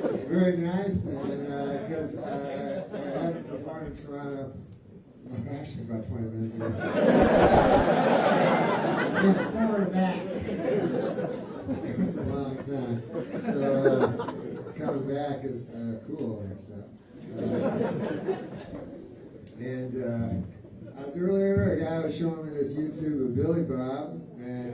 It's very nice, and because I haven't performed in Toronto, actually about 20 minutes ago. Before that, it was a long time. So coming back is cool and stuff. And I was earlier, a guy was showing me this YouTube of Billy Bob, and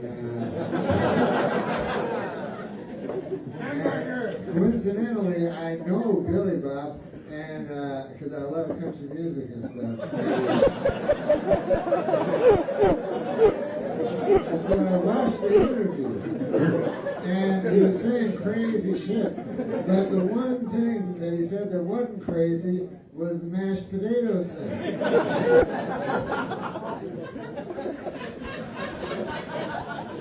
coincidentally, I know Billy Bob, and because I love country music and stuff. And so I watched the interview, and he was saying crazy shit. But the one thing that he said that wasn't crazy was the mashed potatoes thing.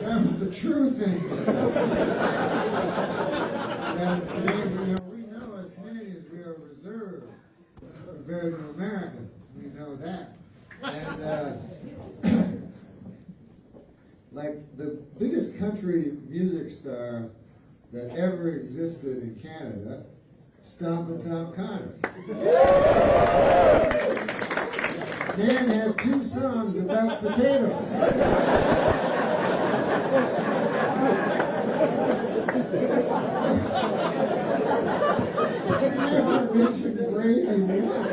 That was the true thing he said. That, we know as Canadians we are reserved compared to Americans. We know that. And like the biggest country music star that ever existed in Canada, Stompin' Tom Connors. Dan had 2 songs about potatoes. Never mentioned gravy once.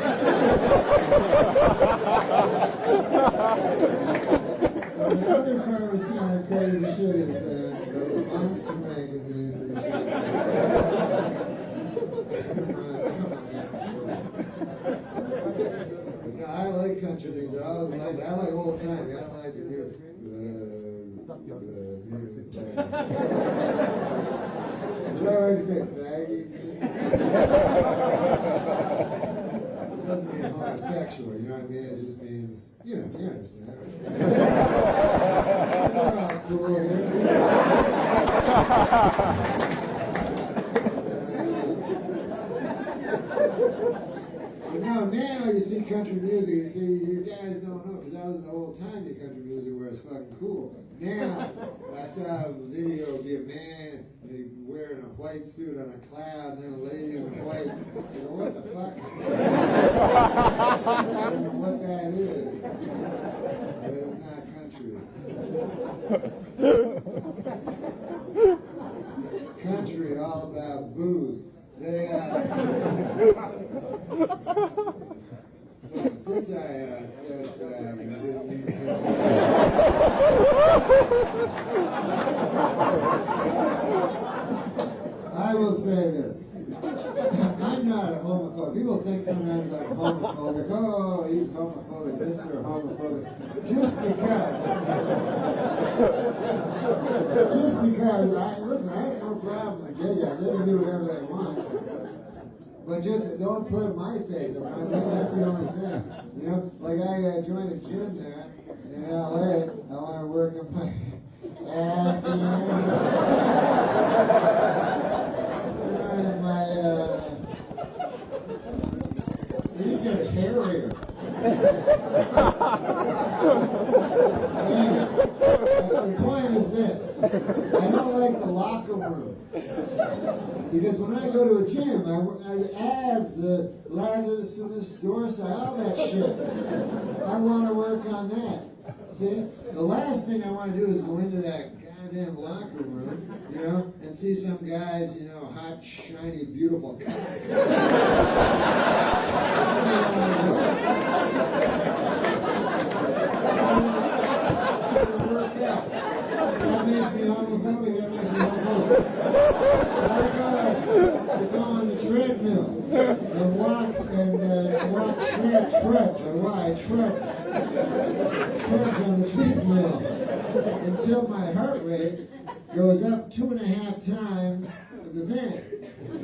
So the other part was kind of crazy shit is the Monster magazine. I like country things. I like old time. I don't like the new. Is that right to say faggy? It doesn't mean homosexual, you know what I mean? It just means, you understand. We're all cool here. Now you see country music, you guys don't know, because I was in the old-timey country music where it's fucking cool. Now, I saw a video of a man wearing a white suit on a cloud, and then a lady in white. What the fuck? I don't know what that is. But it's not country. Country, all about booze. Since I said that, I didn't mean to. I will say this. I'm not a homophobe. People think sometimes I'm homophobic. Oh, he's homophobic, Mr. Homophobic. Just because, listen, I have no problem with gay guys. They can do whatever they want. But just don't put my face on it. I think that's the only thing. You know, like I joined a gym there in LA. I want to work on my abs and my they just get hairier. The point is this. I don't like the locker room. Because when I go to a gym, I abs, the lattice and the dorsal, all that shit. I want to work on that. See? The last thing I want to do is go into that goddamn locker room, and see some guys, hot, shiny, beautiful cock. That makes me homophobic, that makes me homophobic. I go on the treadmill and walk trudge on the treadmill until my heart rate goes up 2.5 times the thing. A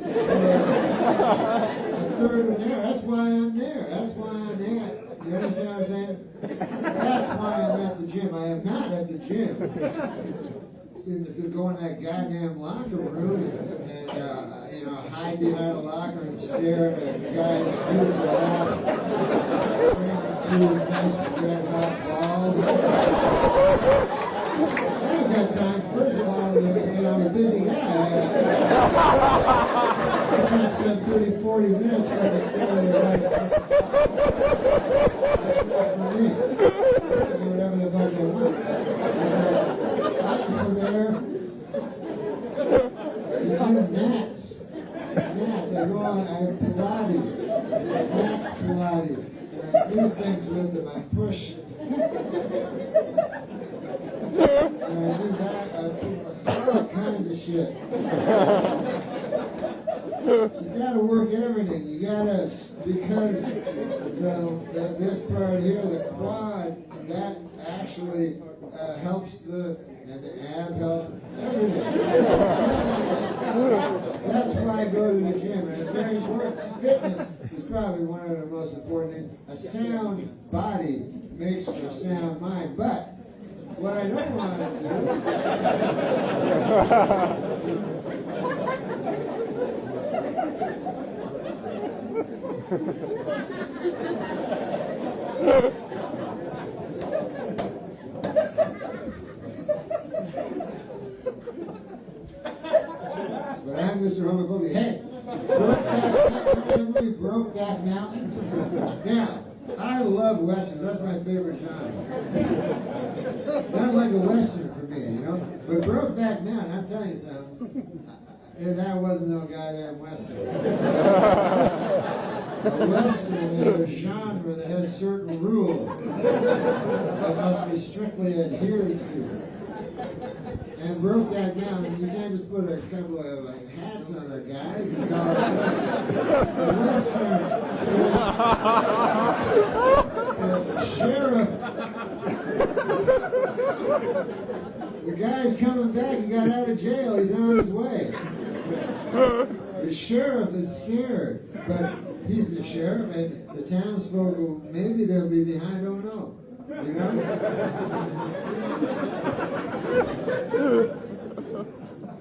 third of an hour. That's why I'm there. That's why I'm at. You understand what I'm saying? That's why I'm at the gym. I am not at the gym. To go in that goddamn locker room and hide behind a locker and stare at a guy's beautiful ass, two nice red hot balls. I don't got time. First of all, I'm a busy guy. spend 30, 40 minutes like a story to write. That's not for me. They can do whatever the fuck they want. I go there to do mats. Mats. I go on, I have Pilates. Mats Pilates. And I do things with them. I push. And I do that. I do all kinds of shit. You gotta work everything. You gotta, because this part here, the quad, that actually helps and the ab help, everything. That's why I go to the gym, and it's very important. Fitness is probably one of the most important things. A sound body makes for a sound mind, but what I don't want to do but I'm Mr. Homophobic. Hey, Brokeback Mountain. Now, I love westerns. That's my favorite genre. Not like a western for me, you know. But Brokeback Mountain, I'm telling you something. That wasn't no goddamn western. A western is a genre that has certain rules that must be strictly adhered to. And Brokeback Mountain, you can't just put a couple of hats on the guys and call it a western. A western is sheriff. The guy's coming back. He got out of jail. He's on his way. The sheriff is scared, but he's the sheriff, and the townsfolk, maybe they'll be behind, don't know. You know?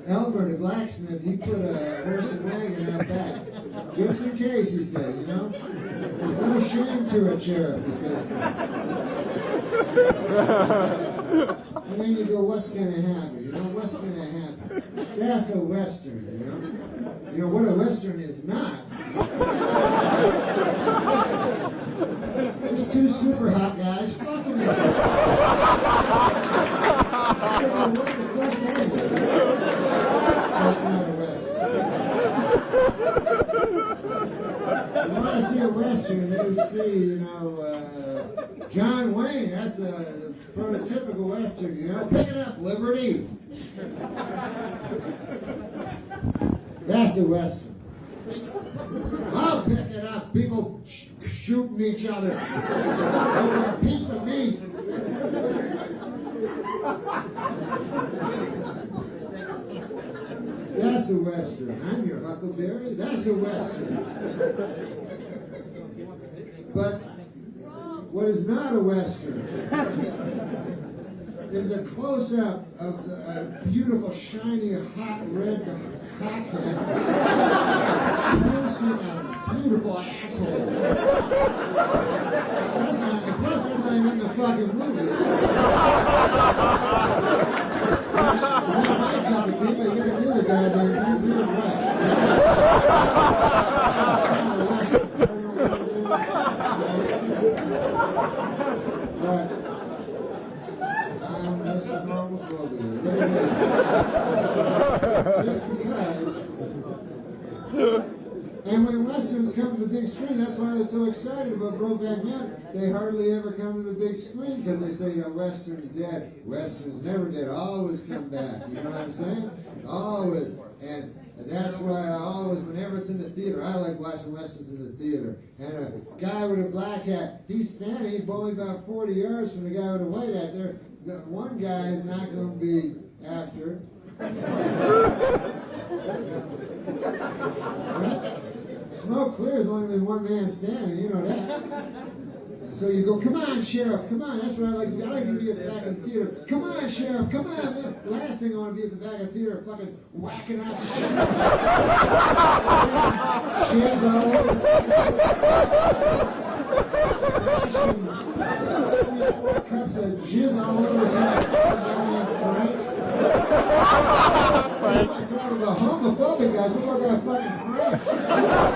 Elmer, the blacksmith, he put a horse and wagon out back. Just in case, he said, you know? There's no shame to it, sheriff, he says to him. And then you go, what's going to happen? You know, what's going to happen? That's a western, you know? You know what a western is not? There's two super hot guys fucking each other. What the fuck is it? That's not a western. You want to see a western, you see, you know, John Wayne. That's the prototypical western, you know. Pick it up, Liberty. That's a western. I'll pick it up. People shooting each other over a piece of meat. That's a western. I'm your Huckleberry. That's a western. But what is not a western is a close-up of a beautiful, shiny, hot red cockhead nursing a beautiful asshole. That's not even in the fucking movie. That's not my cup of tea, but you gotta do the goddamn thing, do it right. That's not a western. I don't know what it is. But that's the homophobia. Just because. And when westerns come to the big screen, that's why I was so excited about Brokeback Mountain. They hardly ever come to the big screen because they say, you know, western's dead. Western's never dead. Always come back. You know what I'm saying? Always. And that's why I always, whenever it's in the theater, I like watching westerns in the theater. And a guy with a black hat, he's standing, he's only about 40 yards from the guy with a white hat there. The one guy is not going to be after. Right? Smoke clears, only been one man standing, you know that. So you go, come on, Sheriff, come on. That's what I like to be at the back of the theater. Come on, Sheriff, come on, man. Last thing I want to be is the back of the theater fucking whacking out shiz all over. 4 cups of jizz all over something. I'm talking about homophobic guys. What about that fucking Frank?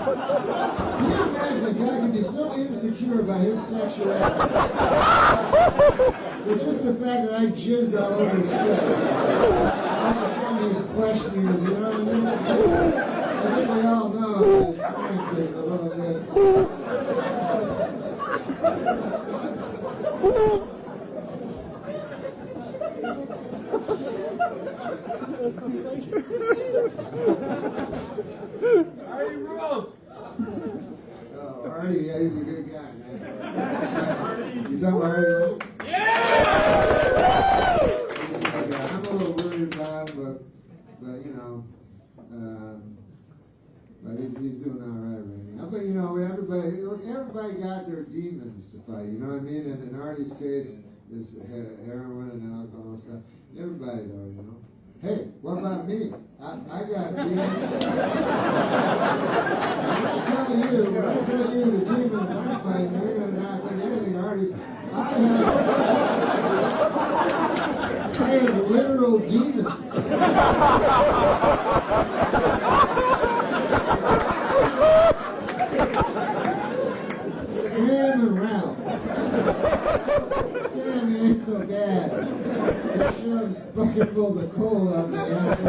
you imagine a guy can be so insecure about his sexuality that just the fact that I jizzed all over his face, all of a sudden he's questioning us, you know what I mean? I think we all know that Frank is a little bit... Artie rules. Oh, Artie, yeah, he's a good guy, man. You talking about Artie? Yeah! He's a good guy. I'm a little worried about him, but you know, but he's doing all right right now. But you know, everybody got their demons to fight. You know what I mean? And in Artie's case, is heroin and alcohol and stuff. Everybody though, you know. Hey, what about me? I got demons. When I tell you the demons I'm fighting, you're gonna not think anything Artie's. I have literal demons. Sam and Ralph. Sam ain't so bad. He shoves bucketfuls of coal up my ass.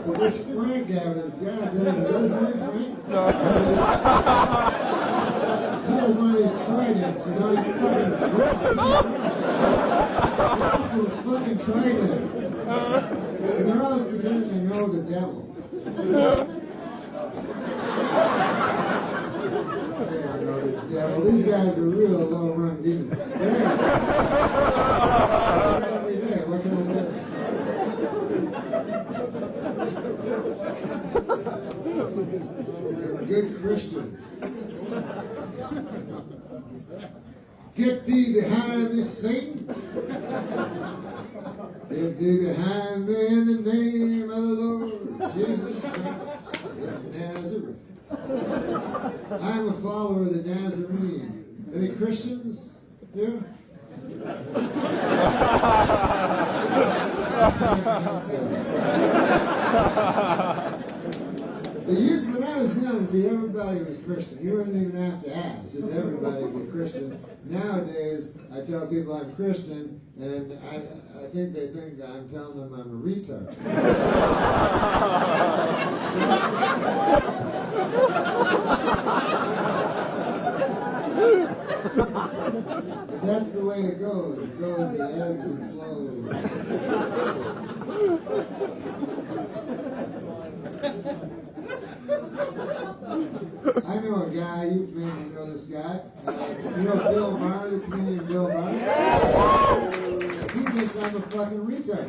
But this Frank guy with his goddamn, is his name Frank? No. He has one of these tridents, you know, he's fucking Ralph's fucking trident. And they're always pretending they know the devil. Devil. These guys are real low-run demons. Every day, what can I do? He's a good Christian. Get thee behind me, Satan. Get thee behind me in the name of the Lord Jesus Christ of Nazareth. I'm a follower of the Nazarene. Any Christians here? They used, when I was young, see, everybody was Christian. You wouldn't even have to ask, just everybody would be Christian. Nowadays, I tell people I'm Christian, and I think they think that I'm telling them I'm a retard. But that's the way it goes. It goes, it ebbs and flows. I know a guy, you maybe know this guy. You know Bill Maher, the comedian Bill Maher? He thinks I'm a fucking retard.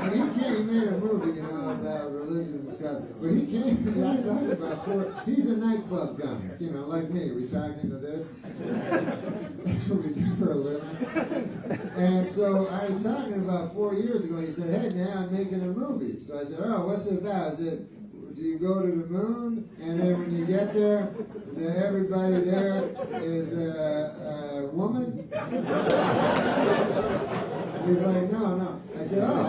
And he made a movie, you know, about religion and stuff. But he came, I talked about he's a nightclub comic, you know, like me. We talk into this. That's what we do for a living. And so I was talking about 4 years ago. He said, hey, man, I'm making a movie. So I said, oh, what's it about? I said, do you go to the moon, and then when you get there, everybody there is a woman? He's like, no. I said, oh.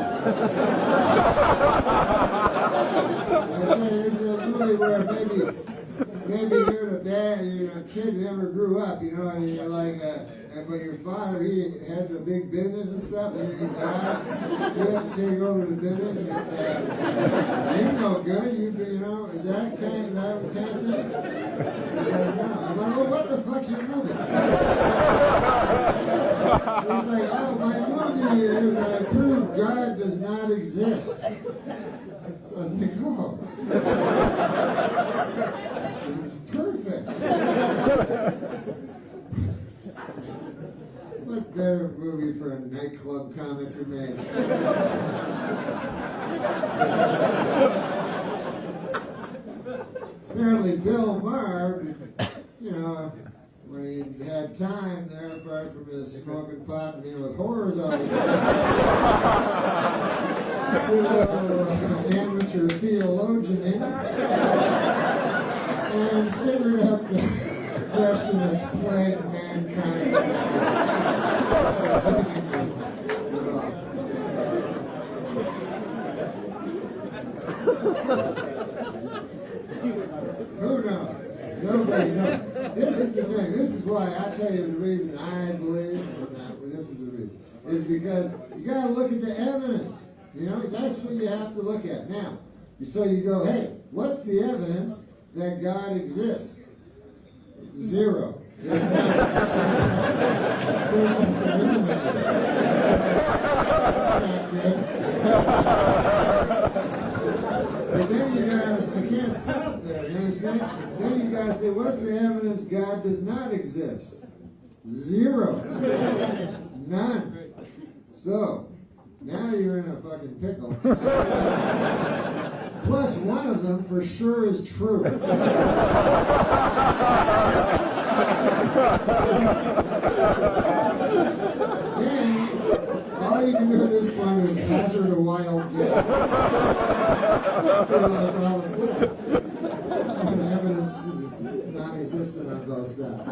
I said, it's a movie where maybe you're a kid who never grew up, you know, and you're like, but your father, he has a big business and stuff, and then he dies. You have to take over the business, and you're no good. You know, is that kind of thing? He's like, no. I'm like, well, what the fuck's your movie? He's like, oh, my movie is I prove God does not exist. So I was like, oh. It's perfect. What better movie for a nightclub comic to make? Apparently Bill Maher, you know, when he had time there, apart from his smoking pot and being with whores all the time, did a little amateur theologian in it, and figured out the question that's plagued mankind. why I tell you the reason I believe, this is the reason, is because you got to look at the evidence. You know, that's what you have to look at. Now, so you go, hey, what's the evidence that God exists? Zero. There's not. There isn't any. That's not good. But then you can't stop there, you understand? Then you gotta say, what's the evidence God does not exist? Zero. None. So, now you're in a fucking pickle. Plus, one of them for sure is true. Then, all you can do at this point is hazard a wild guess. That's all that's left. When evidence is non-existent on both sides.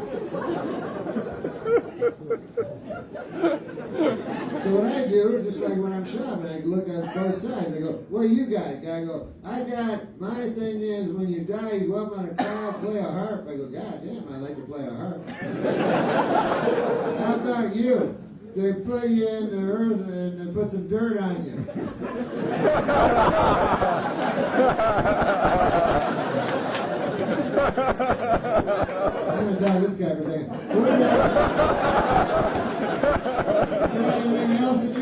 So what I do, just like when I'm shopping, I look at both sides. I go, what you got? I go, my thing is when you die, you go up on a cloud, play a harp. I go, God damn, I like to play a harp. How about you? They put you in the earth and they put some dirt on you. I'm going to tell this guy for a second. Anything else to do?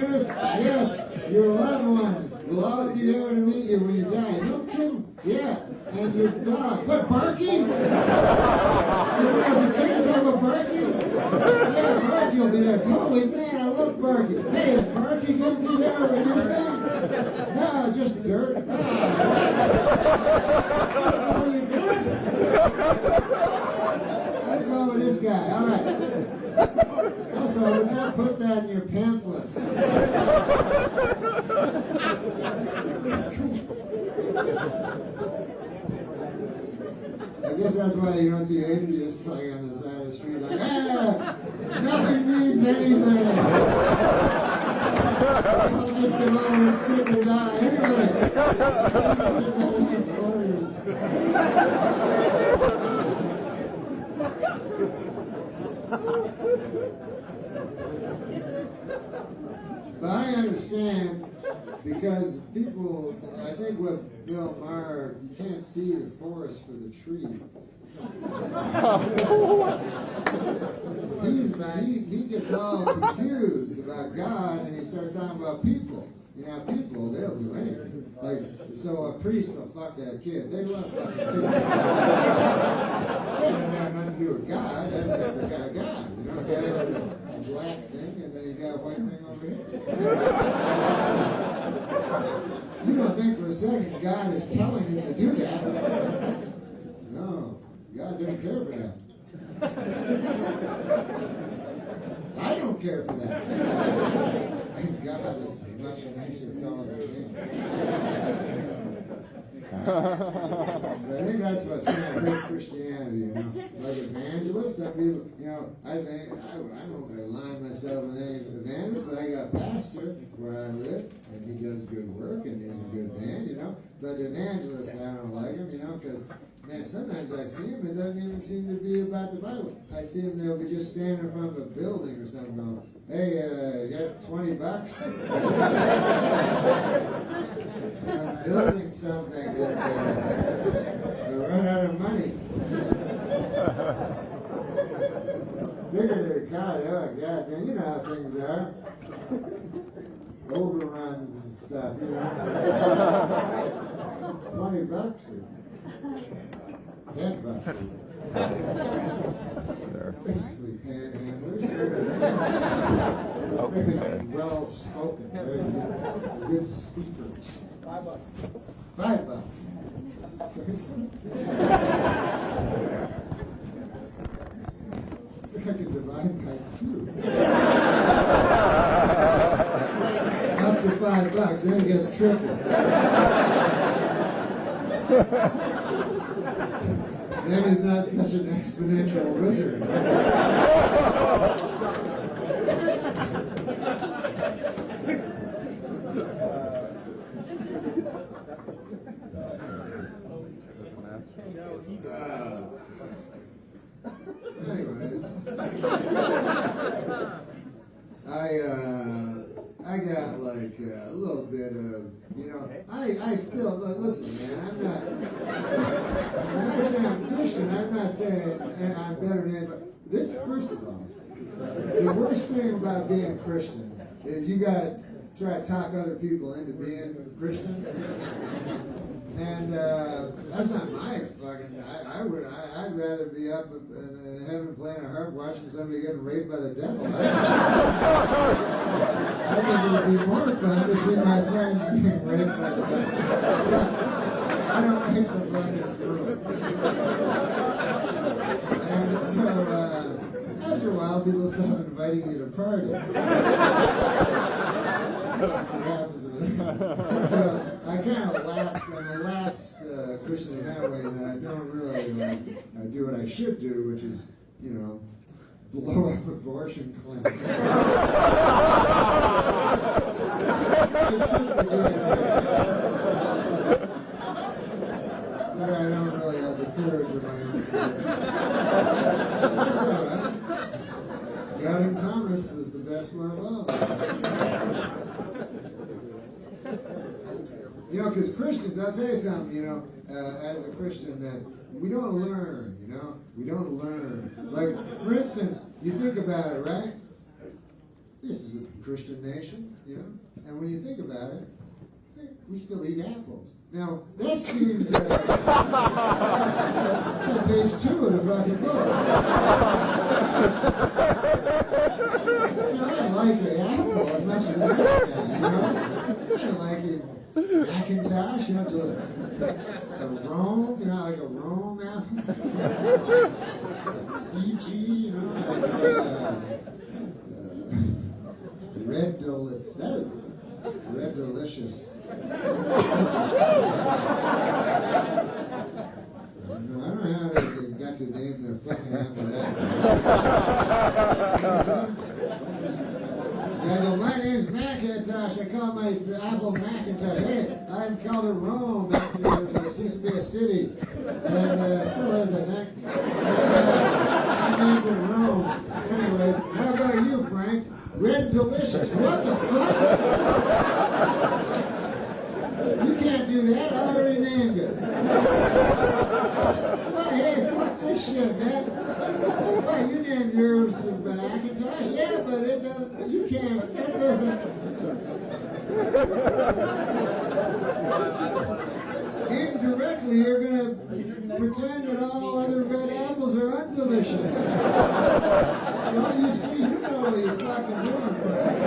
Yes, your loved ones will all be there to meet you when you die. No kidding. Yeah. And your dog. What, Barky? You know, as a kid, you talking about Barky? Yeah, Barky will be there. Holy man, I love Barky. Hey, is Barky going to be there with your thing? No, just dirt. Oh. That's all you got? I'm going with this guy. All right. Also, I would not put that in your pamphlets. I guess that's why you don't see atheists like on the side of the street like, nothing means anything. I'll just go on and sit and die. Anybody got any voters? But I understand because people, I think what Bill Maher, you can't see the forest for the trees. He gets all confused about God and he starts talking about people. You know, people, they'll do anything. Like, so a priest will fuck that kid. They love fucking kids. They don't have nothing to do with God. That's just the guy God. You know, a guy with a black thing and then you got a white thing over here. You don't think for a second God is telling him to do that. No, God doesn't care for that. I don't care for that. God is a much nicer fellow than me. But I think that's what's going to hurt Christianity, you know. Like evangelists, some people, you know, I don't know if I line myself with any evangelist, but I got a pastor where I live, and he does good work, and he's a good man, you know. But evangelists, I don't like him, you know, because, man, sometimes I see him, it doesn't even seem to be about the Bible. I see him, they'll be just standing in front of a building or something going, hey, you got $20? I'm building something that will run out of money. Bigger than God, oh God, man, you know how things are. Overruns and stuff, you know. $20 or $10. Basically panhandlers. Very well spoken, very good speakers. $5. $5. Seriously? I could divide by 2. Up to $5, then it gets tricky. Then he's not such an exponential wizard. Anyways, a little bit of, I still, listen, man, I'm not, when I say I'm Christian, I'm not saying I'm better than anybody. This, first of all, the worst thing about being Christian is you got to try to talk other people into being Christian. And that's not my fucking. I'd rather be up in heaven playing a harp, watching somebody getting raped by the devil. I think it would be more fun to see my friends being raped by the devil. I don't like the fucking world. And so after a while, people stop inviting me to parties. That's what happens with it. So I kind of lapsed. I'm a lapsed Christian in that way, that I don't really do what I should do, which is, blow up abortion clinics. But I don't really have the courage of my own. That's all right. Doubting Thomas was the best one of all. Because Christians, I'll tell you something, as a Christian, that we don't learn, we don't learn. Like, for instance, you think about it, right? This is a Christian nation, and when you think about it, we still eat apples. Now, that seems, it's on page 2 of the fucking book. I like the apple as much as the next guy, I like it. Macintosh, to a Rome, like a Rome apple. Fiji, like Red Delicious. I don't know how they got to name their fucking apple that. My name's Macintosh. I call my apple Macintosh. Hey, I'm called it Rome after this used to be a city, and still is, I think. I named it Rome. Anyways, how about you, Frank? Red Delicious. What the fuck? You can't do that. I already named it. Well, hey, fuck this shit, man. Well, you named yours Macintosh. Yeah, but it doesn't. You can't. That doesn't. Indirectly, you're gonna pretend that all other red apples are undelicious. Don't you see? You know what you're fucking doing, Frank.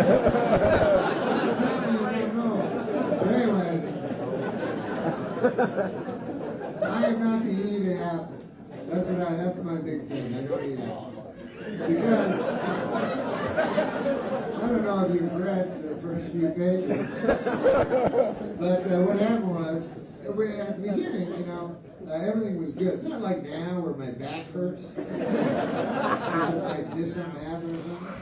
Tell me you don't know. But anyway, I am not the eating apple. That's my big thing. I don't eat apples. Because I don't know if you've read the first few pages, but what happened was, at the beginning, everything was good. It's not like now where my back hurts, because I did something happen or something.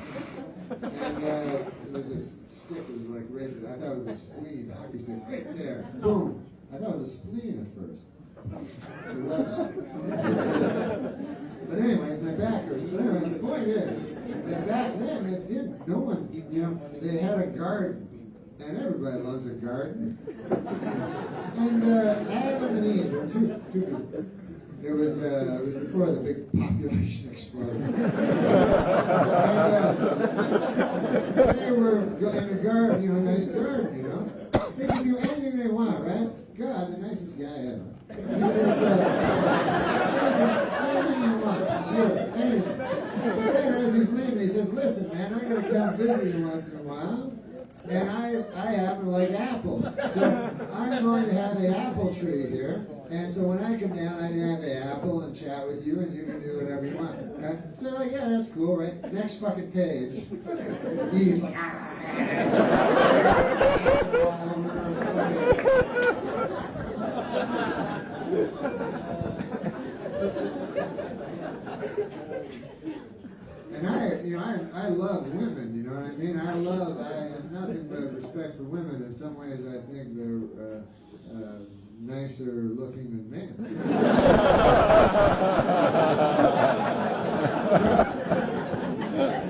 And it was a stick, it was like right there. I thought it was a spleen, a hockey stick, right there. Boom. I thought it was a spleen at first. It wasn't. But anyways, my back hurts. But anyways, the point is that back then, no one's, they had a garden. And everybody loves a garden. And Adam and Eve were two people. It was before the big population exploded. And they were in a garden, a nice garden, They can do anything they want, right? God, the nicest guy ever. He says, anything you want, it's yours, anything. Then as he's leaving, he says, listen, man, I'm going to come visit you once in a while. And I happen to like apples. So I'm going to have an apple tree here. And so when I come down, I can have an apple and chat with you, and you can do whatever you want. Right? So like, yeah, that's cool, right? Next fucking page. He's like, And I love women, you know what I mean? I have nothing but respect for women. In some ways, I think they're nicer looking than men.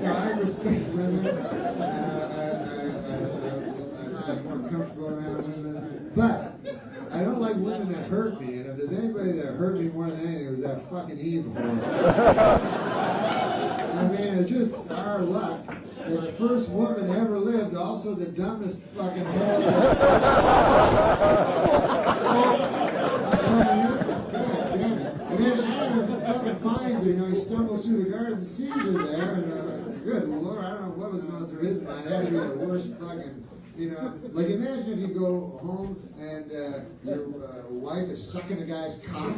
I respect women. I'm more comfortable around women. But I don't like women that hurt me, and if there's anybody that hurt me more than anything, it was that fucking evil. I mean, it's just our luck that the first woman ever lived, also the dumbest fucking whore. God damn it. And then Adam fucking finds her, he stumbles through the garden, sees her there, and good Lord, I don't know what was going through his mind. That'd be the worst fucking, like imagine if you go home and your wife is sucking a guy's cock.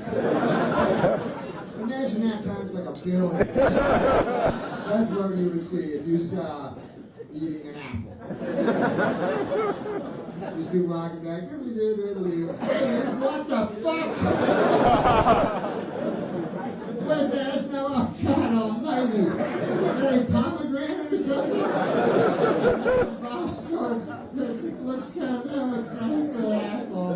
Imagine that times like a billion. That's what you would see if you saw eating an apple. Just be walking back, hey, what the fuck? Where's that? That's not, oh God almighty. Is that a pomegranate or something? Bosco, it looks kind of, no, it's not, it's an apple.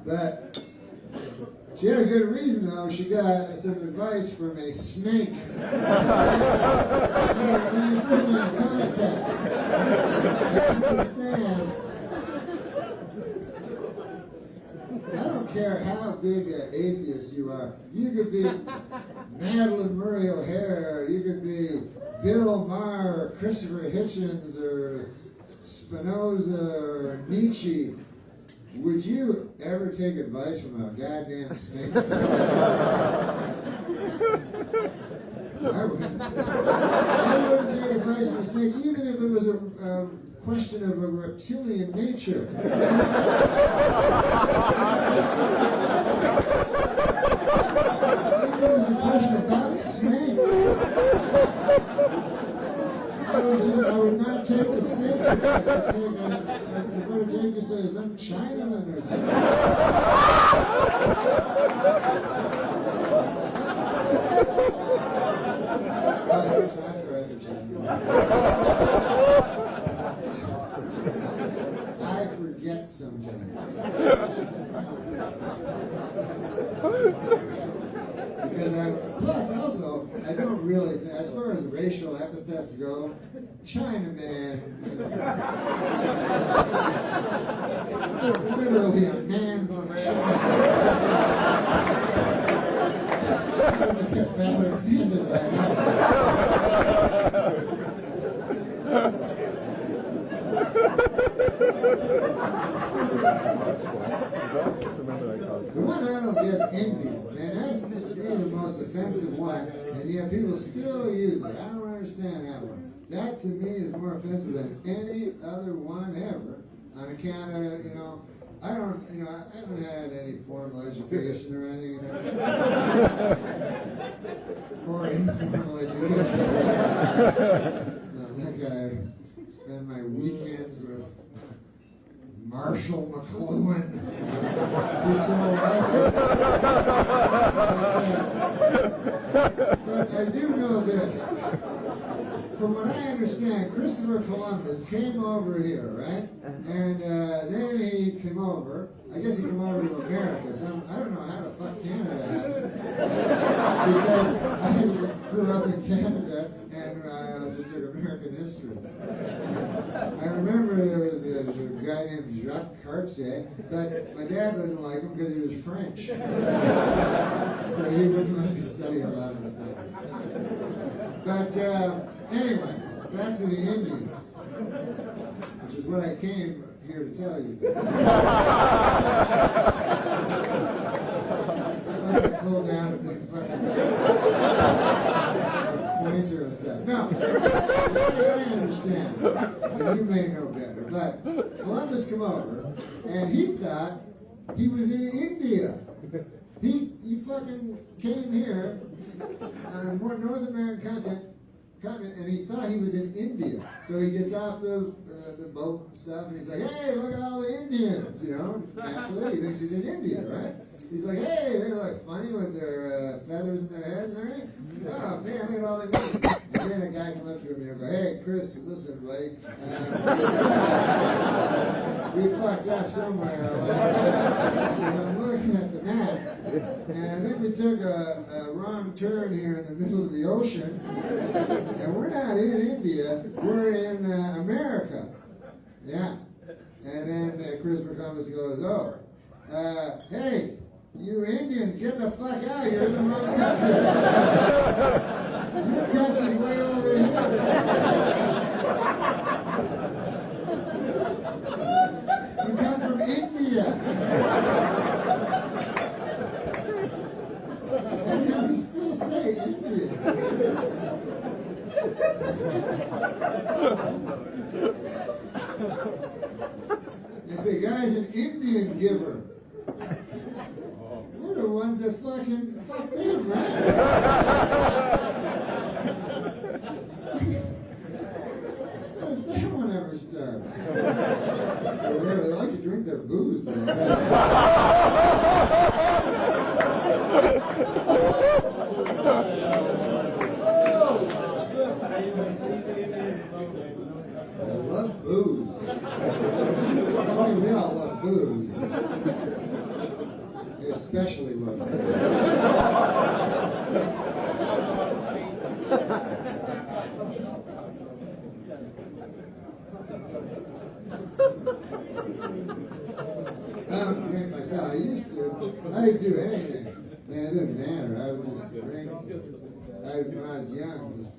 But she had a good reason, though. She got some advice from a snake. When you put it in context, you understand. I don't care how big an atheist you are. You could be Madeline Murray O'Hare, you could be Bill Maher, or Christopher Hitchens, or Spinoza, or Nietzsche. Would you ever take advice from a goddamn snake? I wouldn't. I wouldn't take advice from a snake, even if it was a question of a reptilian nature. Even if it was a question about snakes. I would not take the snakes. I'd better take you to some Chinaman or something. I'm sorry, I said Chinaman. I forget sometimes. Plus, also, I don't really, as far as racial epithets go, Chinaman, literally a man from China. I don't get that offended by that. The one I don't get is Indian, man. That's the most offensive one, and yet people still use it. I don't understand that one. That to me is more offensive than any other one ever, on account of, I haven't had any formal education or anything, or informal education. It's not like I spend my weekends with Marshall McLuhan. Is he still alive? But I do know this. From what I understand, Christopher Columbus came over here, right? And then he came over. I guess he came over to America. So I don't know how the fuck Canada happened. Because I grew up in Canada and I just took American history. I remember there was a guy named Jacques Cartier, but my dad didn't like him because he was French. So he wouldn't let me study a lot of the things. But anyways, back to the Indians, which is what I came here to tell you. I'm going to pull down a big fucking pointer and stuff. No, I understand, and you may know better, but Columbus came over, and he thought he was in India. He fucking came here on more North American continent, and he thought he was in India. So he gets off the boat and stuff, and he's like, hey, look at all the Indians, Naturally, he thinks he's in India, right? He's like, hey, they look funny with their feathers in their heads, all right? Oh, man, look at all they mean. And then a guy come up to him and go, hey, Chris, listen, buddy. We fucked up somewhere. Because I'm looking at the map. And then we took a wrong turn here in the middle of the ocean. And we're not in India. We're in America. Yeah. And then Chris Columbus goes, oh, hey, you Indians, get the fuck out of here. You're in the wrong country. Your country's way over here. You come from India. And yet we still say Indians. They say, guy's an Indian giver. We're the ones that fucking fuck them, right? How did that one ever start? They like to drink their booze, though. I love booze. I mean, we all love booze. They especially love booze. I don't drink myself. I used to. I'd do anything. Man, it didn't matter. I would just drink. When I was young,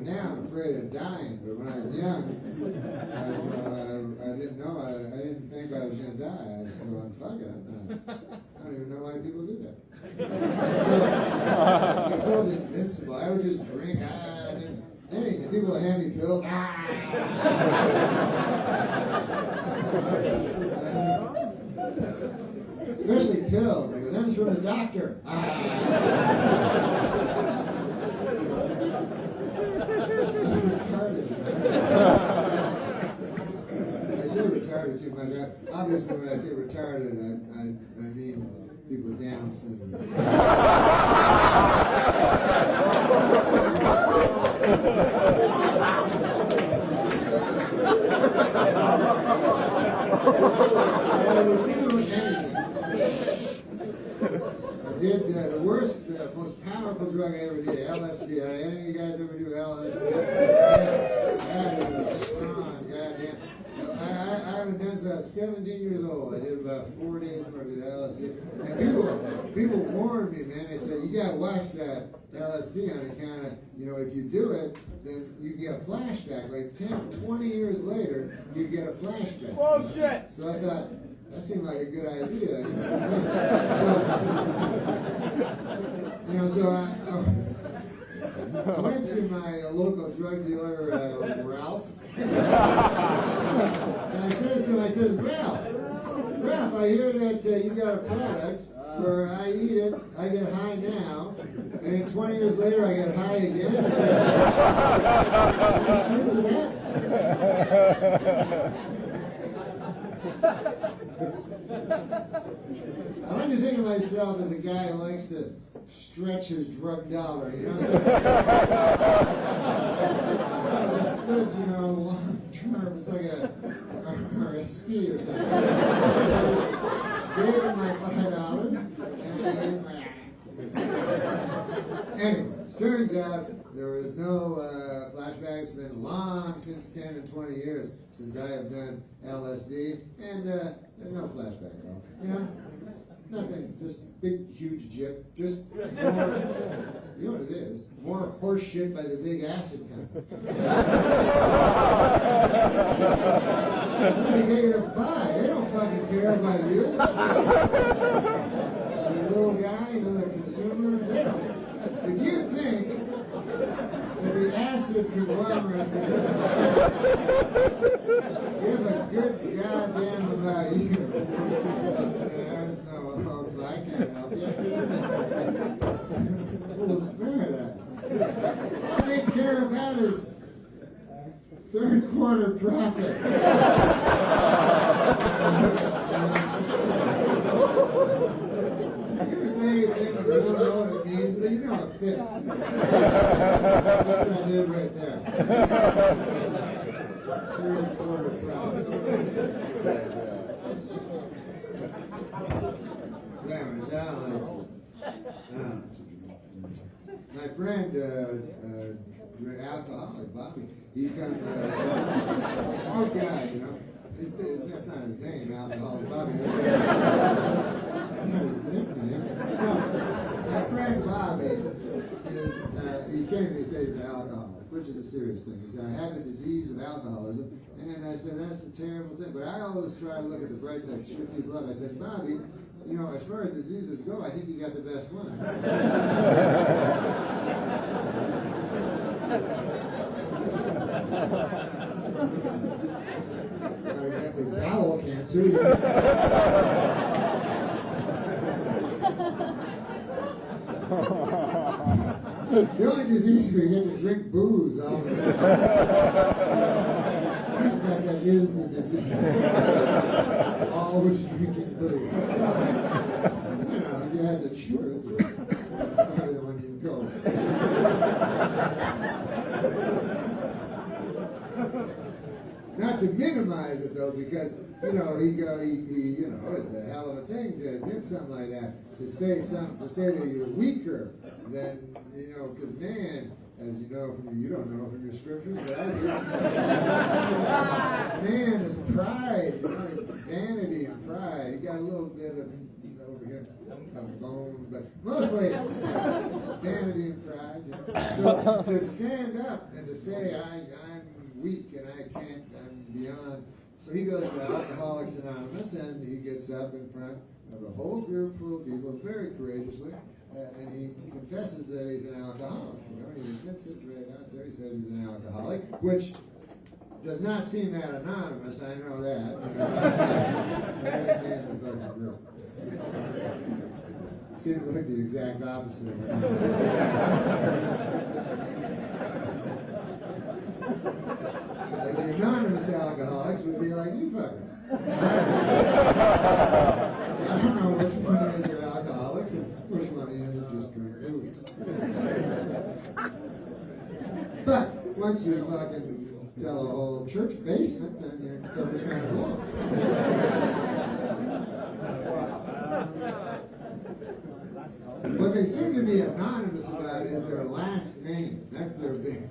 now I'm afraid of dying, but when I was young, I didn't know. I didn't think I was going to die. I was going, fuck it, I'm not. I don't even know why people do that. So I felt invincible. I would just drink. Anything. People would hand me pills. Especially pills. I go, them's from the doctor. Retarded. I say retarded too much. Obviously, when I say retarded, I mean people with Down syndrome. I did the worst, most powerful drug I ever did, LSD. Any of you guys ever do LSD? That is a strong goddamn. I haven't done since I was 17 years old. I did about 4 days before I did LSD. And people warned me, man. They said, you got to watch that LSD on account of, if you do it, then you get a flashback. Like 10, 20 years later, you get a flashback. Bullshit! So I thought, that seemed like a good idea. So I went to my local drug dealer, Ralph. And I says to him, Ralph, I hear that you got a product where I eat it, I get high now, and then 20 years later I get high again. So, you true to that? I like to think of myself as a guy who likes to stretch his drug dollar, So that was a good, long term. It's like a RSP or something. Gave him my $5, and anyway, it turns out there was no flashback. It's been long since 10 and 20 years since I have done LSD, and there's no flashback at all. Nothing, just big, huge jib, just more, you know what it is, more horse shit by the big acid company. Somebody get you to buy, they don't fucking care about you. The little guy, the consumer, they don't. If you think that the acid conglomerates in this give a good goddamn about you. There's no hope. I can't help you. Fool's paradise. All they care about is third quarter profits. You ever say things you don't know what it means, but you know it fits. That's what I did right there. 3/4 proud. Glamour, down. My friend, alcoholic, Bobby, he comes, oh God, you know, that's not his name, alcoholic Bobby. That's not his nickname. No, my friend Bobby is, he came and he says he's an alcoholic, which is a serious thing. He said, I have the disease of alcoholism. And I said, that's a terrible thing. But I always try to look at the bright side, cheer people up. I said, Bobby, you know, as far as diseases go, I think you got the best one. Not exactly bowel cancer. It's the only disease where you get to drink booze all the time. That is the disease. Always drinking booze. So, you know, if you had to choose, that's probably the one you'd go. Not to minimize it though, because you know you know it's a hell of a thing to admit something like that. To say that you're weaker than you know, because man, as you know from you don't know from your scriptures, but I do. Man is pride, you know, it's vanity and pride. He got a little bit of over here, of bone, but mostly vanity and pride. You know? So to stand up and to say I'm weak and I can't, I'm beyond. So he goes to Alcoholics Anonymous and he gets up in front of a whole group full of people very courageously and he confesses that he's an alcoholic. You know, he admits it right out there. He says he's an alcoholic, which does not seem that anonymous. I know that. You know, that ain't the fucking group. Seems like the exact opposite of anonymous. Like the anonymous alcoholics would be like, you fuckers. I don't know which one is your alcoholics and which one is just drink booze. But once you fucking tell a whole church basement, then your cover's kind of long. What they seem to be anonymous about is their last name. That's their big.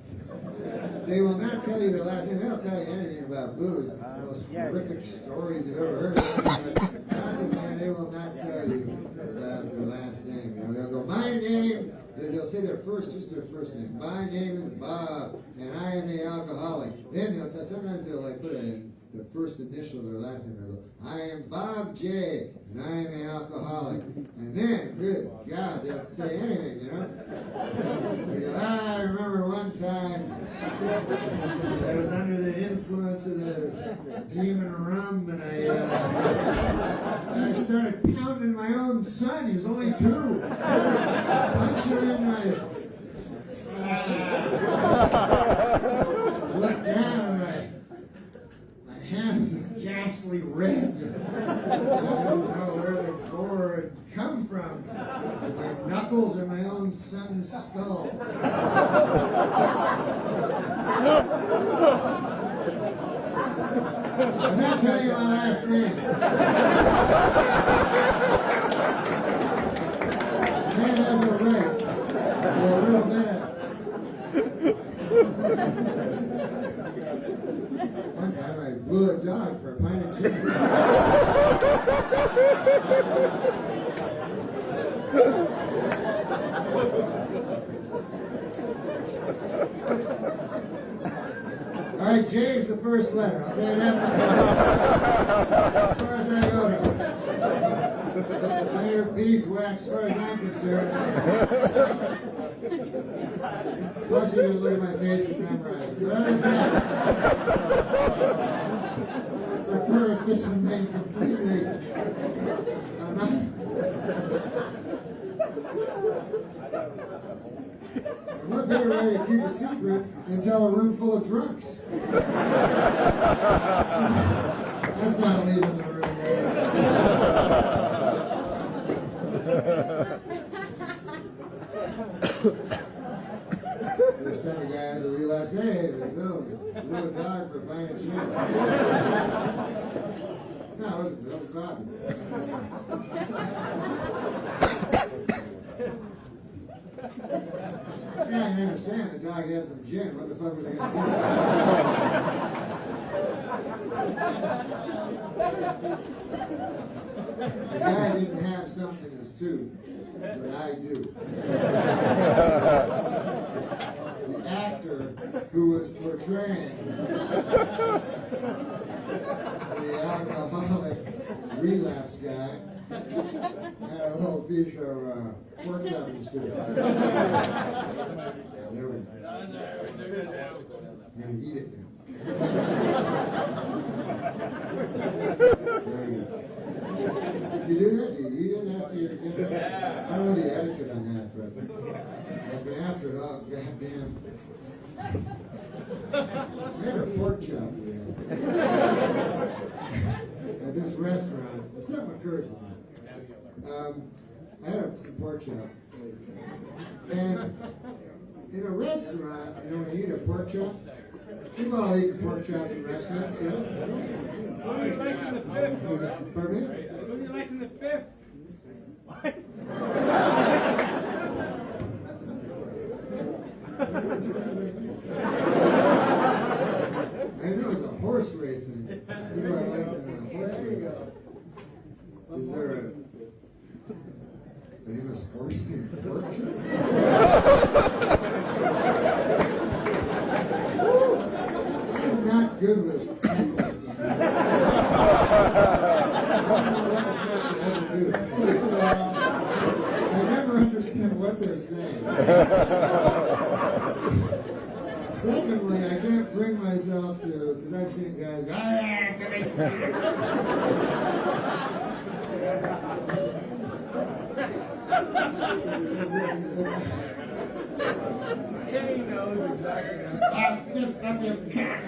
They will not tell you their last name. They'll tell you anything about booze. The most horrific stories you've ever heard of. But they will not tell you about their last name. You know, they'll go, my name, they'll say their first, just their first name. My name is Bob, and I am the alcoholic. Then they'll tell, sometimes they'll like put in the first initial of their last name. They'll go, I am Bob J, and I am the alcoholic. And then, good God, they'll say anything, you know? They go, I remember one time I was under the influence of the demon rum, and I started pounding my own son. He was only 2. Punch him in my... Looked down, and my hands are ghastly red. I don't know where the gore had come from. My knuckles are my own son's skull. I'm not telling you my last name. Man has a right to a little bit. One time I blew a dog for a pint of gin. All right, J is the first letter. I'll tell you that much. As far as I go now. Later, beeswax, as far as I'm concerned. Plus, you didn't look at my face and memorize it. But other than that, I prefer if this remained completely anonymous. What better way to keep a secret than tell a room full of drunks? That's not leaving the room. No, it wasn't. That was Bobby. Yeah, I can understand the dog had some gin. What the fuck was he going to do? The guy didn't have something in his tooth, but I do. The actor who was portraying the alcoholic relapse guy had a little piece of pork chop in his tooth. There we go. I'm going to eat it now. Very good. Did you do that? Do you eat it after you get it? I don't know the etiquette on that, but I've been after it all. Goddamn. I had a pork chop at this restaurant. Something occurred to me. I had some pork chop. And in a restaurant, you know, when you eat a pork chop, you've all eaten pork chops in restaurants, right? What do you like in the fifth? Pardon me? What do you like in the fifth? What? I knew it was a horse racing. Who do I like in a horse racing? Is there a famous horse named Pork Chop? I'm not good with people. I don't know what the fuck to ever do. First of all, I never understand what they're saying. Secondly, I can't bring myself to, because I've seen guys go, He knows exactly. I'll stiff up your cock.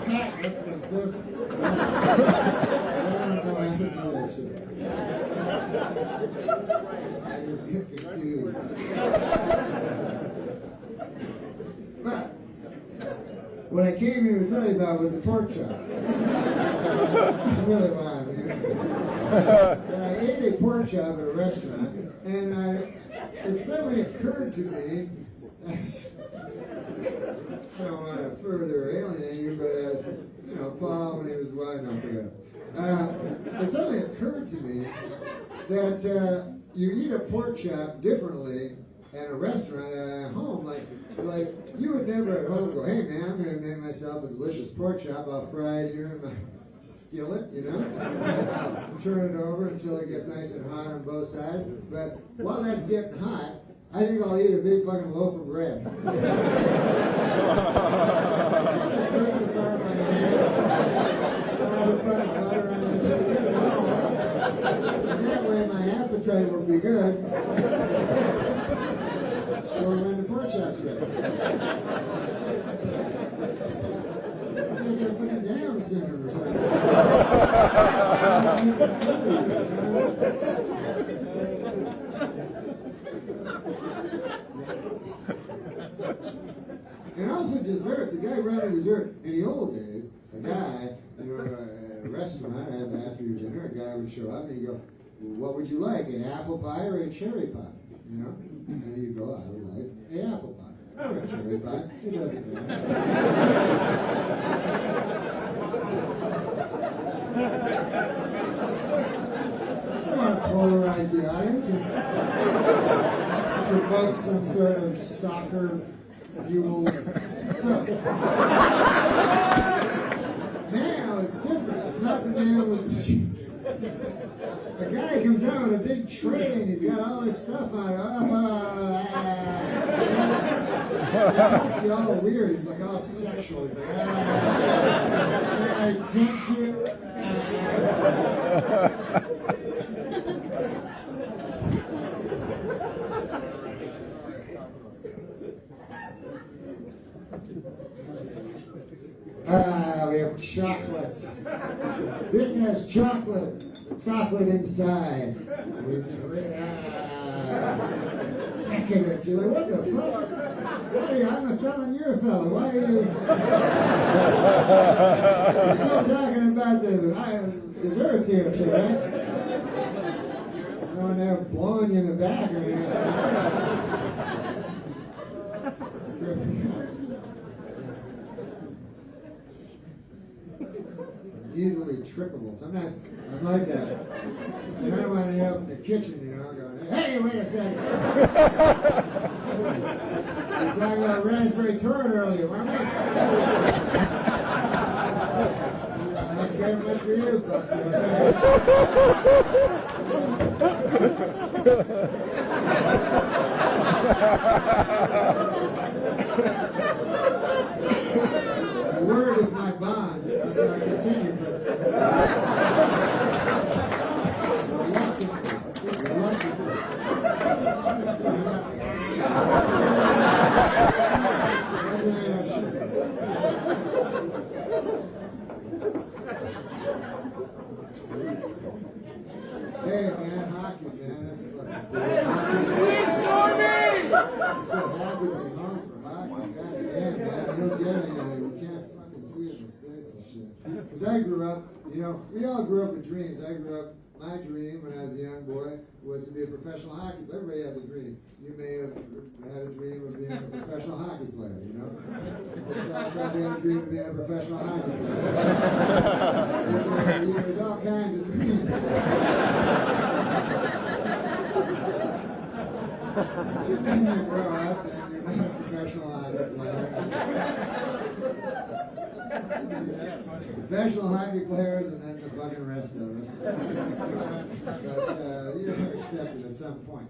Cock, that's the fifth. I don't know how to do that shit. I just get confused. But what I came here to tell you about was the pork chop. That's really why I'm here. And I ate a pork chop at a restaurant, and it suddenly occurred to me, as, I don't want to further alienate you, but as, you know, Paul, when he was wide, no, forget it. It suddenly occurred to me that you eat a pork chop differently at a restaurant at home. Like you would never at home go, hey man, I'm going to make myself a delicious pork chop. I'll fry it here in my skillet, you know, and I'll turn it over until it gets nice and hot on both sides. But while that's getting hot, I think I'll eat a big fucking loaf of bread. I'll just rip it apart my hands, start to put butter on it, and all that. And that way my appetite will be good for when the pork chop's ready. I'm gonna get fucking Down syndrome or something. And also desserts. A guy brought me dessert. In the old days, a guy, you know, at a restaurant, after your dinner, a guy would show up and he'd go, well, what would you like, an apple pie or a cherry pie? You know? And he'd go, I would like an apple pie or a cherry pie. It doesn't matter. I don't want to polarize the audience and provoke some sort of soccer fuel. So now it's different. It's not the man with the shoe. A guy comes out with a big tray and he's got all this stuff on it. He talks to you all weird. He's like all sexual. He's like, I tempt you. We have chocolate. This has chocolate inside. We jacking at you. Like, what the fuck? Hey, I'm a felon, you're a felon. Why are you... We're still talking about the desserts here, shit, right? No one there blowing you in the back or anything. Easily trippable. Sometimes I'm like that. And I want to end up in the kitchen, you know, going, hey, wait a second. We were talking about raspberry torte earlier, weren't we? I don't care much for you, Buster. The word is my bond, so I continue, but hey man, hockey, man, that's fucking cool. I'm so happy to be home for hockey. God damn, man, I don't get anything. We can't fucking see it in the States and shit. Because I grew up, you know, we all grew up with dreams. I grew up, my dream when I was a young boy was to be a professional hockey player. Everybody has a dream. You may have had a dream of being a professional hockey player, you know? This guy probably had a dream of being a professional hockey player. There's all kinds of dreams. Then you grow up and you're not a professional hockey player. Professional hockey players and then the fucking rest of us. But you're accepted at some point.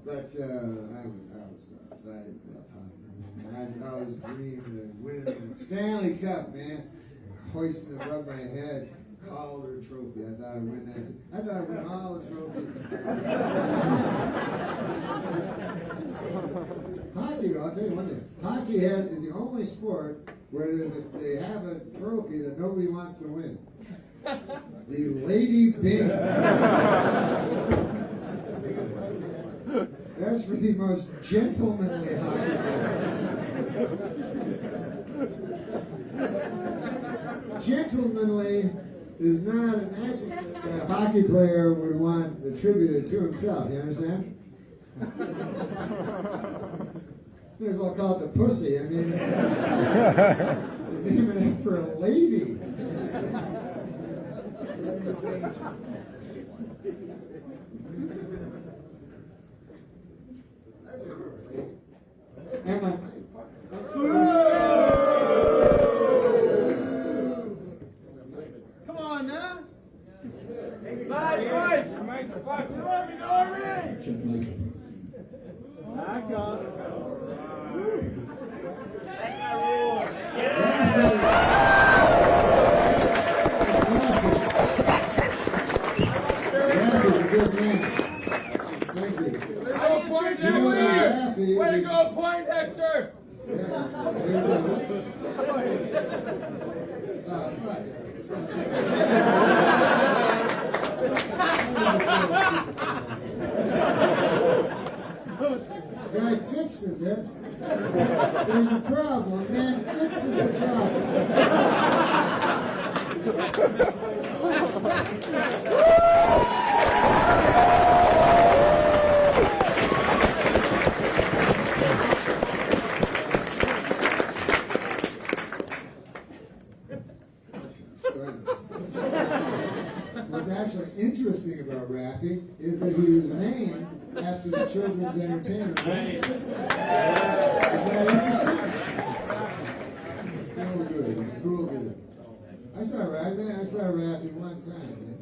But I was excited about hockey. I always dreamed of winning the Stanley Cup, man. Hoisting it above my head. Calder trophy. I thought I'd win that. I thought I'd win all the trophies. Hockey, I'll tell you one thing. Hockey is the only sport where they have a trophy that nobody wants to win. The Lady Bing. That's for the most gentlemanly hockey player. Gentlemanly is not an adjective that a hockey player would want attributed to himself. You understand? May as well call it the pussy. I mean, it's even after a lady. And my come on now. Right. Back up. Way to go, Poindexter! Guy fixes it. There's a problem. Man fixes the problem. What's actually interesting about Raffy is that he was named after the children's entertainer. Is that interesting? Cool dude. Cool dude. I saw Raffy one time, man.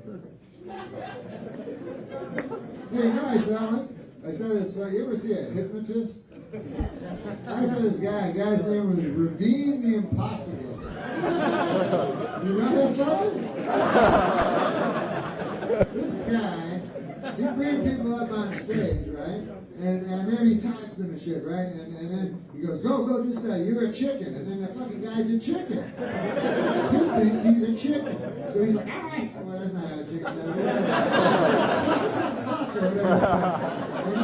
Hey, you know I saw once? I saw this guy. You ever see a hypnotist? I saw this guy. The guy's name was Ravine the Impossibilist. You know that fucker? This guy, he'd bring people up on stage, right? And then he talks to them and shit, right? And then he goes, go do stuff. You're a chicken. And then the fucking guy's a chicken. He thinks he's a chicken. So he's like, well, that's not how a chicken sounds. Fuck, or whatever. And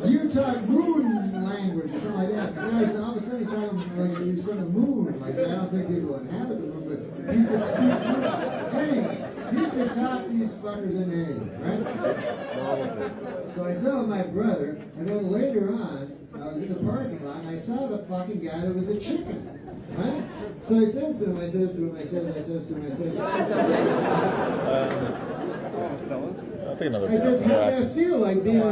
then you talk moon language or something like that. The guy, all of a sudden he's talking like he's from the moon. Like, I don't think people inhabit the moon, but he could speak. Anyway, he could talk these fuckers into anything, right? So I saw my brother, and then later on, I was in the parking lot, and I saw the fucking guy that was the chicken, right? So I says to him, I says to him, I says to him, I'll take another I said, how did that relax. feel like being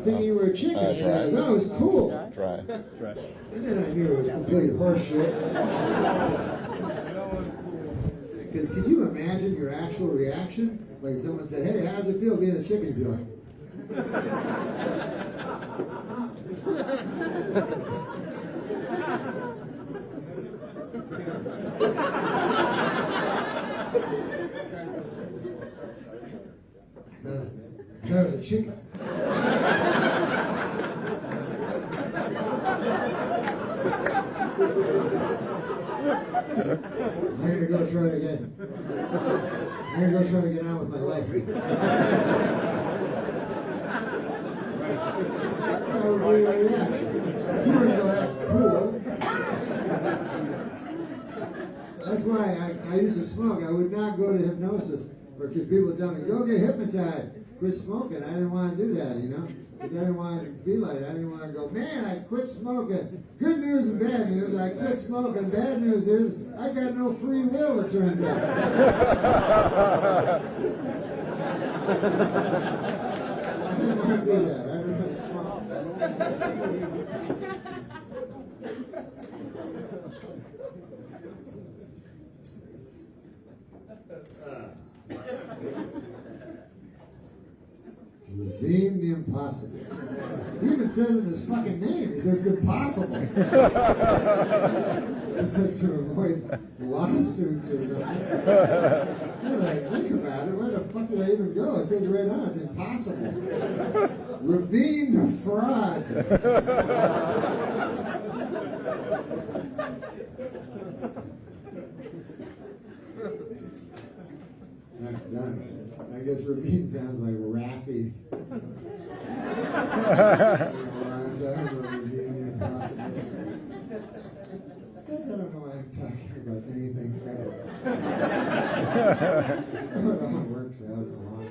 thinking you were a chicken? Dry. That was cool. Dry. And then I knew it was complete horseshit. Because could you imagine your actual reaction? Like if someone said, hey, how does it feel being a chicken? You'd be like, that was a chicken. I'm gonna go try it again. I'm gonna go try to get on with my life. That would be a reaction. You wouldn't go, that's cool. That's why I used to smoke. I would not go to hypnosis because people would tell me, go get hypnotized. Quit smoking. I didn't want to do that, you know? Because I didn't want to be like that. I didn't want to go, man, I quit smoking. Good news and bad news. I quit smoking. Bad news is I got no free will, it turns out. I didn't want to do that. I didn't want to smoke. Ravine the impossible. He even says in his fucking name, he says it's impossible. He says to avoid lawsuits or something. Now that I think about it, where the fuck did I even go? It says right on, it's impossible. Ravine the fraud. Macdonald. I guess Ravine sounds like Raffy. I'm talking about Ravine the impossible. I don't know why I'm talking about anything ever. So it all works out in the long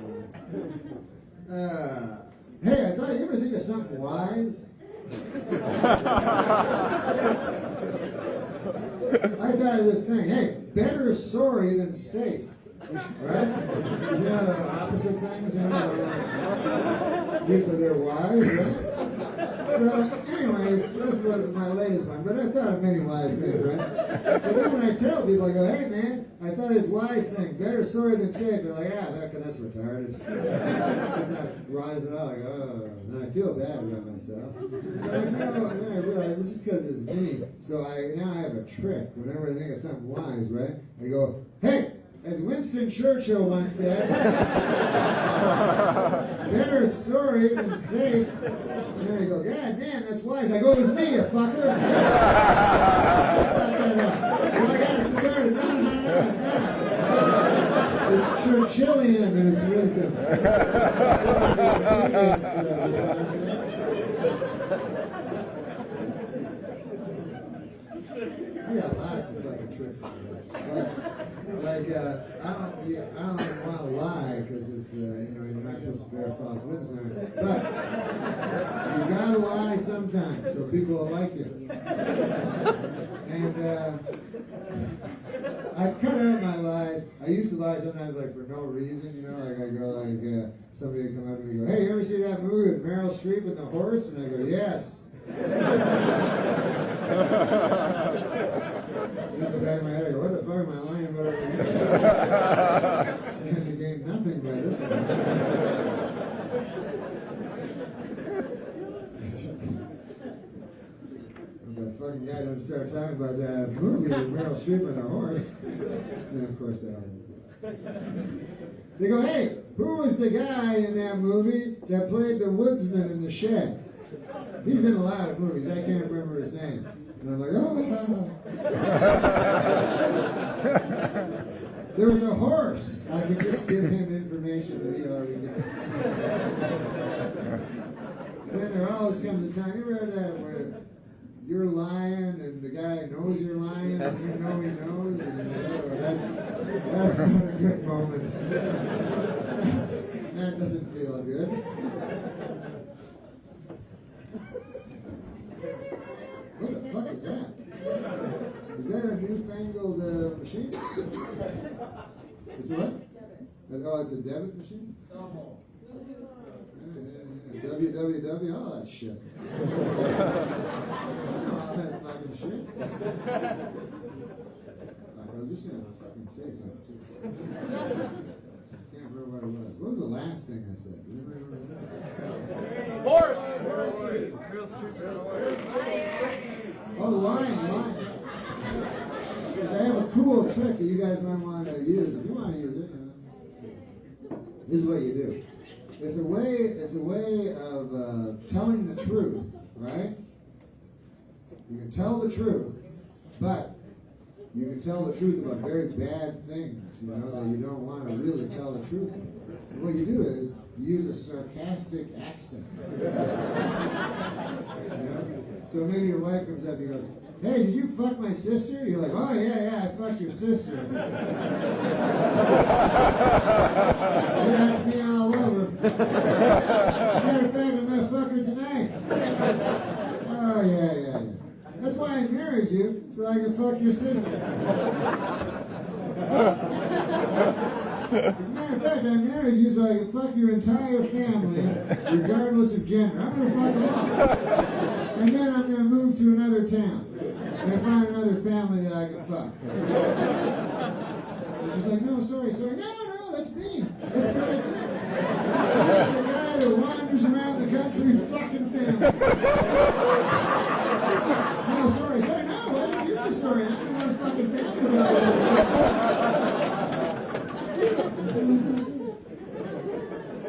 run. Hey, I thought you ever think of something wise? I thought of this thing. Hey, better sorry than safe. Right? You know the opposite things, you know? Usually they're wise, right? So, anyways, this was my latest one, but I thought of many wise things, right? But then when I tell people, I go, hey man, I thought of this wise thing, better sorry than safe. They're like, yeah, that's retarded. It's not wise at all. I go, oh, and then I feel bad about myself. But I know, and then I realize it's just because it's me. So now I have a trick. Whenever I think of something wise, right? I go, hey! As Winston Churchill once said, better sorry than safe. And then I go, God damn, that's wise. I go, it was me, you fucker. Well, I got us retarded. No, it's not. It's Churchillian in its wisdom. I got lots of fucking tricks. Like I don't want to lie because it's you're not supposed to bear false witness on it. But you gotta lie sometimes so people will like you. And I've cut out my lies. I used to lie sometimes like for no reason, you know. Like I go like somebody would come up to me and go, "Hey, you ever see that movie with Meryl Streep and the horse?" And I go, "Yes." In the back of my head, I go, what the fuck am I lying about? Stand to gain nothing by this time. That fucking guy doesn't start talking about that movie with Meryl Streep and a horse. And of course they always do. They go, hey, who was the guy in that movie that played the Woodsman in The Shed? He's in a lot of movies. I can't remember his name. And I'm like, oh. There was a horse. I could just give him information information that he already did. Then there always comes a time, you read that where you're lying and the guy knows you're lying and you know he knows, and that's not a good moment. That doesn't feel good. What the fuck is that? Is that a newfangled machine? It's what? Oh, it's a debit machine? www, all that shit. All that fucking shit. I was just gonna fucking say something too. Can't remember what it was. What was the last thing I said? Does anybody remember that? Horse! Oh, line. Because I have a cool trick that you guys might want to use. If you want to use it, you know. This is what you do. It's a way of telling the truth, right? You can tell the truth, but you can tell the truth about very bad things, you know, that you don't want to really tell the truth about. And what you do is you use a sarcastic accent. You know? So maybe your wife comes up and goes, "Hey, did you fuck my sister?" You're like, "Oh, yeah, I fucked your sister." Yeah, that's me all over. Matter of fact, I'm gonna fuck her tonight. Oh, yeah. That's why I married you, so I can fuck your sister. As a matter of fact, I married you so I can fuck your entire family, regardless of gender. I'm gonna fuck them all. And then I'm gonna move to another town and find another family that I can fuck. And she's like, "No, sorry. No, that's me. That's what I do. I'm the guy that wanders around the country fucking family." No, sorry. No, well, you're the story. I'm the one fucking families out there.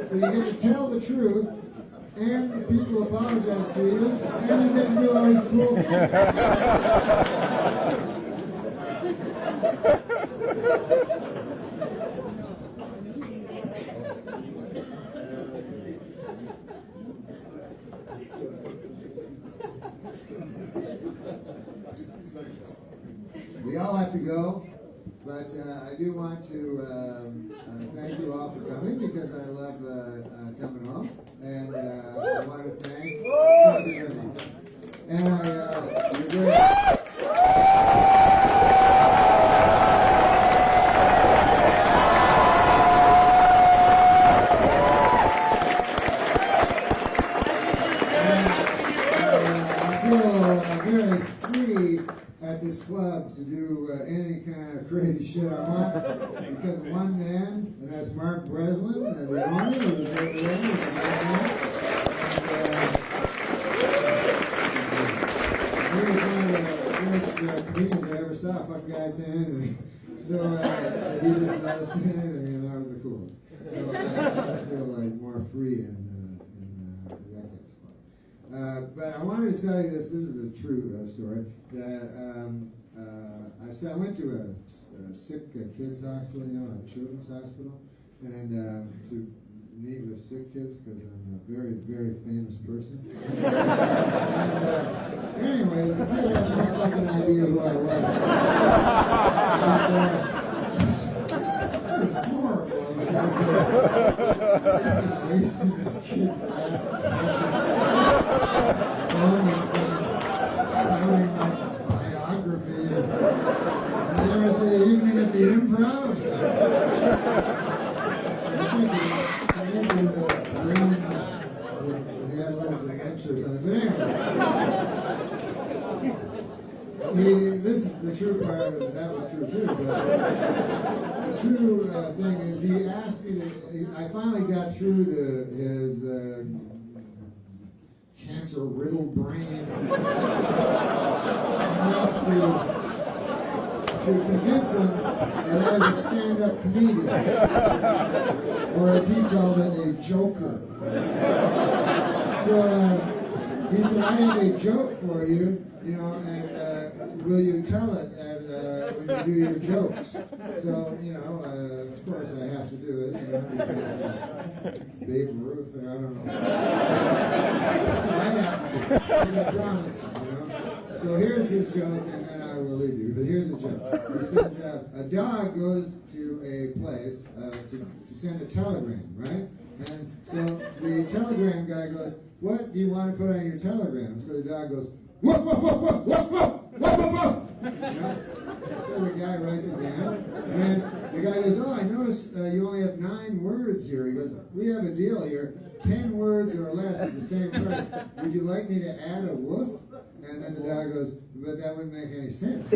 So you get to tell the truth, and people apologize to you, and you get to do all these cool things. We all have to go, but I do want to thank you all for coming, because I love coming home, and I want to thank you very much. And you're great. At this club to do any kind of crazy shit I want, because of one man, and that's Mark Breslin, the owner, who's over there. He's a great man. And he was one of the first comedians I ever saw. Fuck guy saying anything. So he just let us say anything, and that was the coolest. So I feel like more free in the YukYuks club. But I wanted to tell you this. This is a true story. That I went to a sick kids hospital, you know, a children's hospital, and to meet with sick kids, because I'm a very, very famous person. And, anyways, the kid had no fucking idea who I was. And, it was horrible. It was like, I used to see this kid's ass precious. Spouting my biography. Did you ever say evening at the Improv? I think the brain, he had a little dementia or something. But anyways, this is the true part of it. That was true too. But the true thing is, he asked me I finally got through to his cancer-riddled brain enough to convince him that I was a stand-up comedian, or as he called it, a joker. So he said, "I have a joke for you, you know, and will you tell it when to do your jokes. So, of course I have to do it, because Babe Ruth, and I don't know. I have to do it, because I promised him, So here's his joke, and then I will leave you. But here's his joke. He says, a dog goes to a place to send a telegram, right? And so the telegram guy goes, what do you want to put on your telegram? So the dog goes, woof, woof, woof, woof, woof, woof, woof, woof, woof. So the guy writes it down, and then the guy goes, oh, I noticed you only have 9 words here. He goes, we have a deal here. 10 words or less is the same price. Would you like me to add a woof? And then the dog goes, but that wouldn't make any sense.